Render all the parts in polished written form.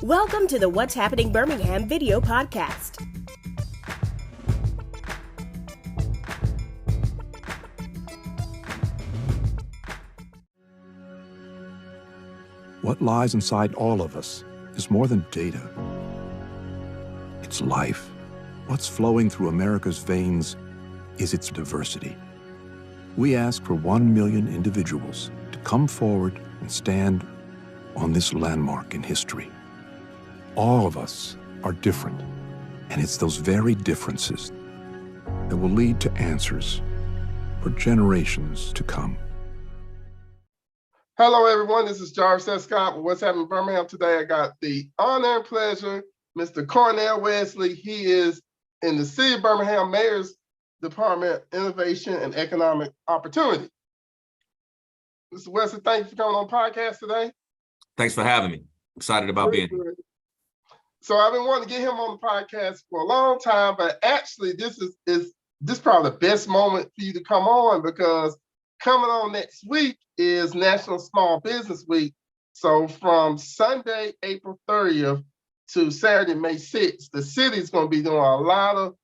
Welcome to the What's Happening Birmingham video podcast. What lies inside all of us is more than data. It's life. What's flowing through America's veins is its diversity. We ask for 1 million individuals to come forward and stand on this landmark in history. All of us are different, and it's those very differences that will lead to answers for generations to come. Hello, everyone. This is Jarvis S. Scott with What's Happening in Birmingham. Today, I got the honor and pleasure, Mr. Cornell Wesley. He is in the City of Birmingham Mayor's Department of Innovation and Economic Opportunity. Mr. Wesley, thank you for coming on the podcast today. Thanks for having me. Excited about being here. So I've been wanting to get him on the podcast for a long time, but actually this is probably the best moment for you to come on, because coming on next week is National Small Business Week. So from Sunday, April 30th to Saturday, May 6th, the city's going to be doing a lot of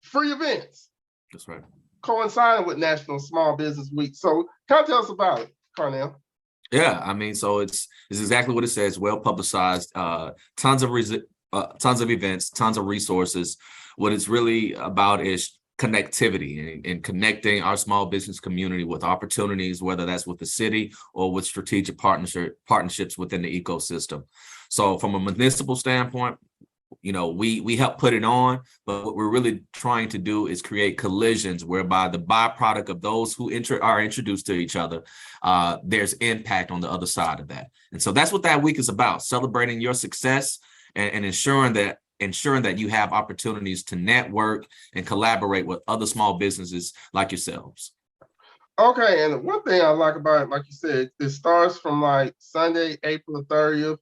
free events. That's right. Coinciding with National Small Business Week. So kind of tell us about it, Cornell. Yeah, I mean, so it's exactly what it says, well publicized, tons of events, tons of resources. What it's really about is connectivity and connecting our small business community with opportunities, whether that's with the city or with strategic partnerships within the ecosystem. So from a municipal standpoint, you know, we help put it on, but what we're really trying to do is create collisions whereby the byproduct of those who are introduced to each other, there's impact on the other side of that. And so that's what that week is about, celebrating your success and ensuring that you have opportunities to network and collaborate with other small businesses like yourselves. Okay, and one thing I like about it, like you said, it starts from like Sunday, April 30th,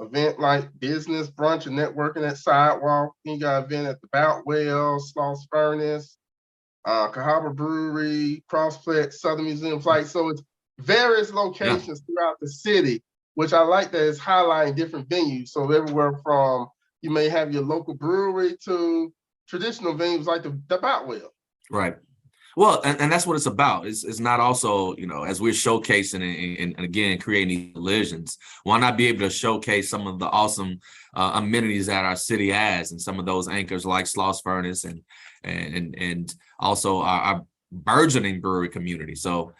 event like business, brunch, and networking at Sidewalk. You got an event at the Boutwell, Sloss Furnace, Cahaba Brewery, Crossplex, Southern Museum Flight. So it's various locations throughout the city, which I like that it's highlighting different venues. So everywhere from, you may have your local brewery to traditional venues like the Boutwell. Right. Well, and that's what it's about. It's not also, you know, as we're showcasing and again, creating these collisions, why not be able to showcase some of the awesome amenities that our city has and some of those anchors like Sloss Furnace and also our burgeoning brewery community. So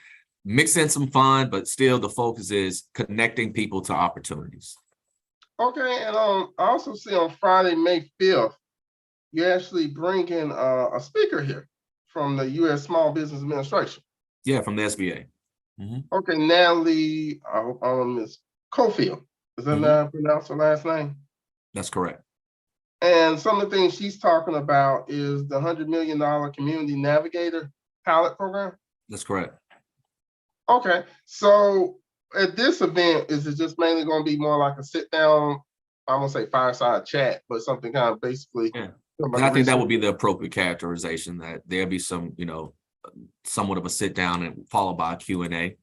mix in some fun, but still the focus is connecting people to opportunities. Okay, and I also see on Friday, May 5th, you actually bring in a speaker here from the U.S. Small Business Administration. Yeah, from the SBA. Mm-hmm. Okay, Natalie Ms. Cofield. Is that how I pronounce her last name? That's correct. And some of the things she's talking about is the $100 million Community Navigator pilot program. That's correct. Okay, so at this event, is it just mainly going to be more like a sit down, I won't say fireside chat, but something kind of basically? Yeah. And I think that would be the appropriate characterization, that there'll be some, you know, somewhat of a sit down and followed by a Q&A.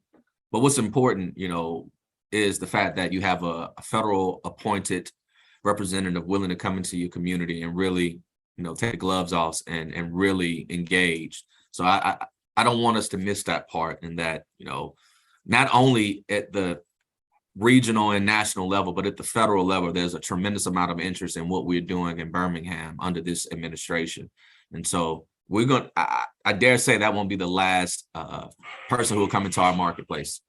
But what's important, you know, is the fact that you have a federal appointed representative willing to come into your community and really, you know, take the gloves off and really engage. So I don't want us to miss that part, and that, you know, not only at the regional and national level, but at the federal level, there's a tremendous amount of interest in what we're doing in Birmingham under this administration. And so we're going to, I dare say that won't be the last person who will come into our marketplace.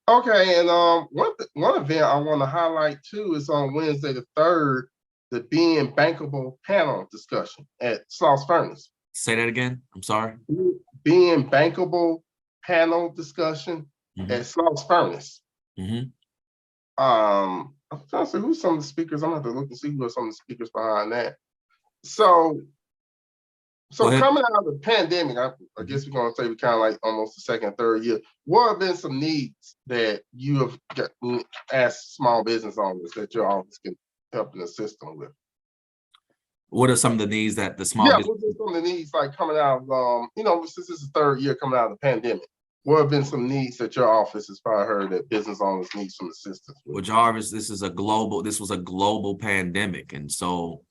Okay, and one event I want to highlight too is on Wednesday the 3rd, the Being Bankable panel discussion at Sloss Furnace. Say that again. I'm sorry. Being Bankable panel discussion at Sloss Furnace. I'm trying to see who's some of the speakers. I'm gonna have to look and see who are some of the speakers behind that. So coming out of the pandemic, I guess we're gonna say we kind of like almost the second, third year. What have been some needs that you have asked small business owners that your office can help and assist them with? What are some of the needs that the small business? What are some of the needs like coming out of, you know, since this is the third year coming out of the pandemic? what have been some needs that your office has probably heard that business owners need some assistance with? Well, Jarvis, this was a global pandemic. And so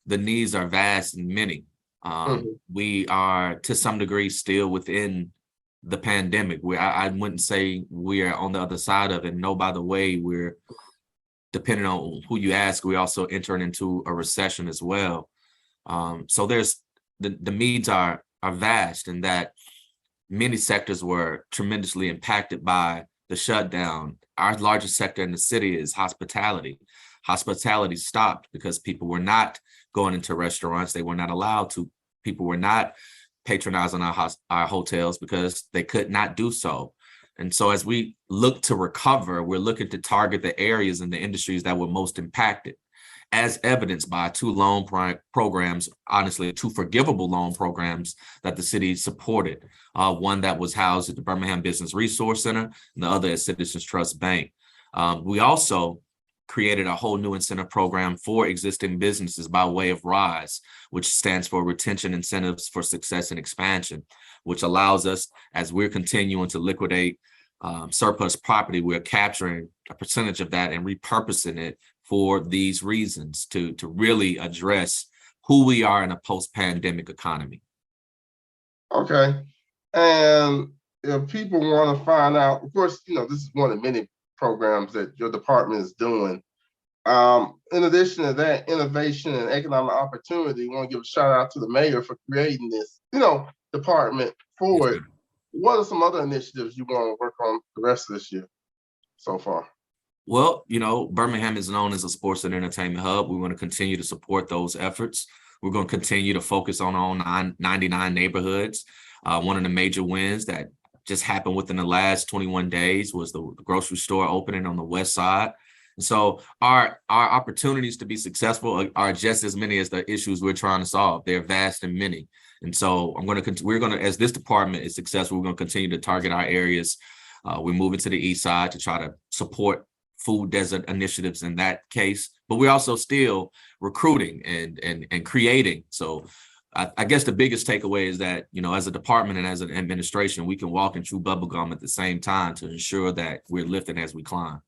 the needs are vast and many. We are to some degree still within the pandemic. I wouldn't say we are on the other side of it. No, by the way, we're, depending on who you ask, we also entering into a recession as well. So there's the needs are vast, in that many sectors were tremendously impacted by the shutdown. Our largest sector in the city is hospitality. Hospitality stopped because people were not going into restaurants. They were not allowed to. People were not patronizing our hotels because they could not do so. And so as we look to recover, we're looking to target the areas and the industries that were most impacted, as evidenced by two loan programs, honestly, two forgivable loan programs that the city supported. One that was housed at the Birmingham Business Resource Center, and the other at Citizens Trust Bank. We also created a whole new incentive program for existing businesses by way of RISE, which stands for Retention Incentives for Success and Expansion, which allows us, as we're continuing to liquidate surplus property, we're capturing a percentage of that and repurposing it for these reasons, to really address who we are in a post-pandemic economy. Okay. And if people want to find out, of course, this is one of many programs that your department is doing. In addition to that, innovation and economic opportunity, we want to give a shout out to the mayor for creating this, department for it. What are some other initiatives you want to work on the rest of this year so far? Well, Birmingham is known as a sports and entertainment hub. We want to continue to support those efforts. We're going to continue to focus on all 99 neighborhoods. One of the major wins that just happened within the last 21 days was the grocery store opening on the west side. And so our opportunities to be successful are just as many as the issues we're trying to solve. They're vast and many. And so we're going to, as this department is successful, we're going to continue to target our areas. We're moving to the east side to try to support food desert initiatives in that case, but we're also still recruiting and creating. So I guess the biggest takeaway is that, as a department and as an administration, we can walk and chew bubblegum at the same time to ensure that we're lifting as we climb.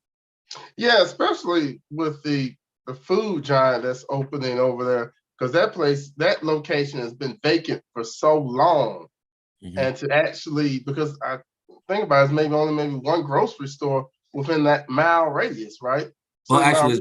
Yeah, especially with the food giant that's opening over there, because that location has been vacant for so long. And to actually, because I think about it, it's maybe one grocery store within that mile radius, right? Well, actually,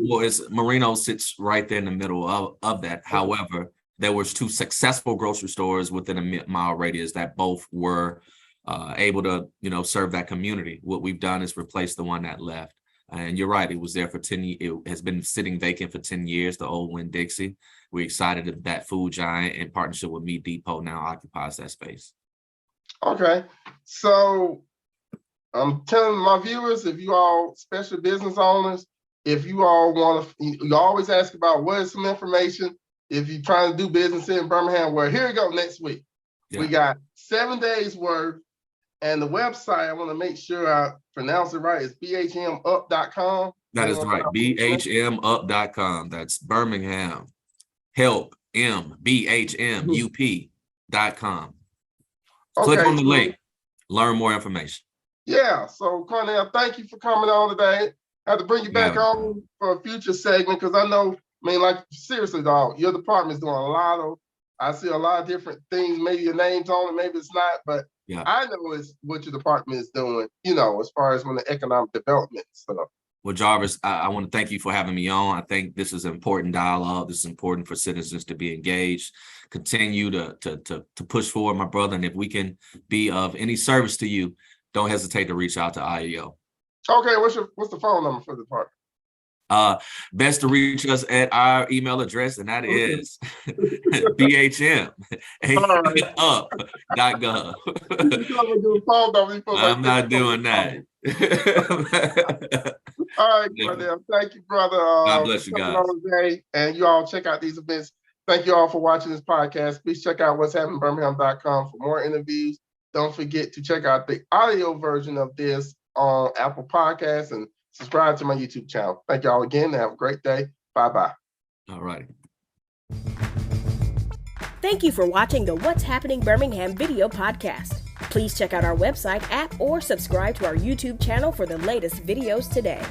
Marino sits right there in the middle of that. However, there was two successful grocery stores within a mile radius that both were able to, serve that community. What we've done is replace the one that left. And you're right, it was there for 10 years. It has been sitting vacant for 10 years, the old Winn-Dixie. We're excited that food giant, in partnership with Meat Depot, now occupies that space. Okay. So I'm telling my viewers, if you all special business owners, if you all want to, you always ask about what is some information. If you're trying to do business in Birmingham, well, here we go next week. Yeah. We got 7 days worth. And the website, I want to make sure I pronounce it right, is bhmup.com. That is right, bhmup.com. That's Birmingham Help BHMUP.com. Click on the link, learn more information. Yeah, so Cornell, thank you for coming on today. I have to bring you back on for a future segment because I know, seriously, dog, your department's doing I see a lot of different things. Maybe your name's on it, maybe it's not, but yeah. I know it's what your department is doing, as far as when the economic development stuff. Well, Jarvis, I want to thank you for having me on. I think this is an important dialogue. This is important for citizens to be engaged. Continue to push forward, my brother. And if we can be of any service to you, don't hesitate to reach out to IEO. Okay, what's the phone number for the department? Best to reach us at our email address, and that is bhmup.gov. I'm not doing that. All right, brother. Thank you, brother. God bless you guys. And you all check out these events. Thank you all for watching this podcast. Please check out what's happening Birmingham.com for more interviews. Don't forget to check out the audio version of this on Apple Podcasts and subscribe to my YouTube channel. Thank you all again. Have a great day. Bye-bye. All right. Thank you for watching the What's Happening Birmingham video podcast. Please check out our website, app, or subscribe to our YouTube channel for the latest videos today.